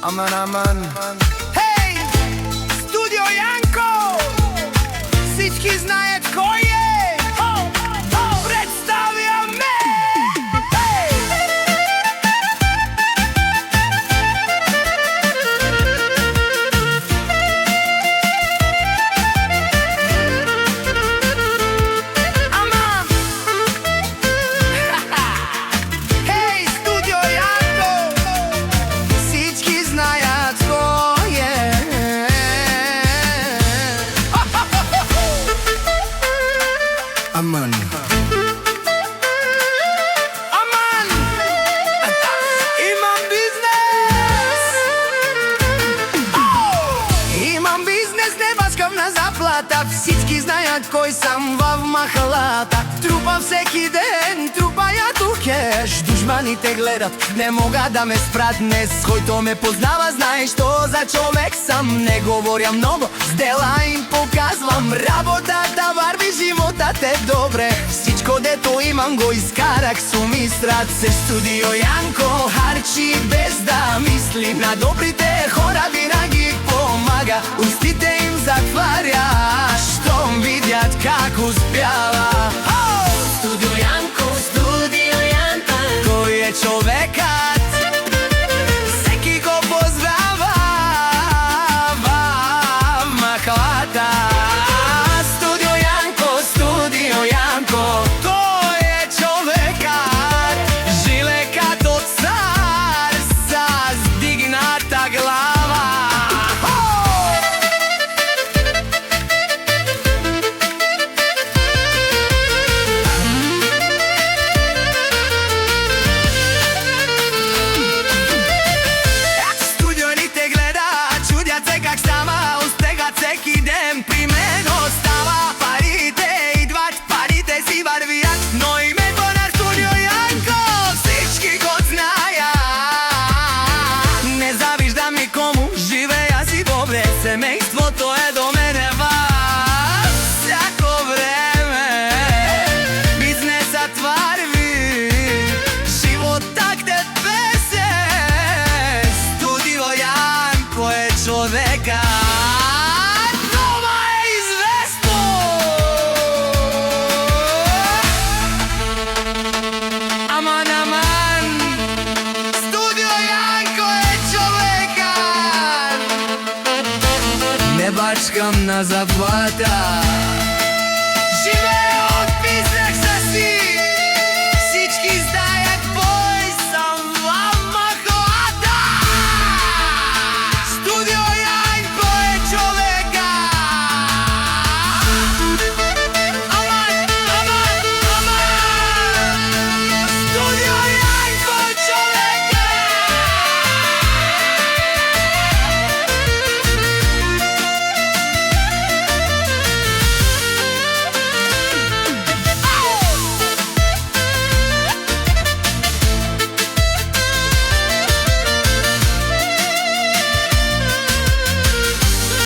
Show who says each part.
Speaker 1: Aman aman. Hej, Studio Janko, всички знаят кой е. Представяме. Аман. Hej, Studio Janko, всички знаят кой е. Аман. Аман! Имам бизнес! Имам бизнес, не бачкам на заплата. Всички знаят кой съм в махалата. Трупам всеки ден, трупая кеш. Душманите гледат, не мога да ме спрат днес. Който ме познава, знае що за човек съм. Не говоря много, с дела им показвам. Работата върви, животът е добре. Всичко дето имам го изкарах суми с ръце. Студио Янко харчи без да мисли. На добрите хора винаги помага. Устите им затваря, щом видят как успява. Студио Янко, Студио Янко, кой е човекът? Всеки го познава в махалата. Студио Янко, Студио Янко, кой е човекът? Жиле като цар с дигната глава. Студионите гледат, чудят се как става. Устегат всеки ден, при мен остава. Парите идват, парите си вървят, но името на Студио Янко всички го знаят. Не завиждам никому, живея си добре. Семейството е до мене във всяко време. Бизнесът върви, животът е песен. Студио Янко е човека. Това е известно. Аман, аман. Студио Янко е човека. Не бачкам на заплата.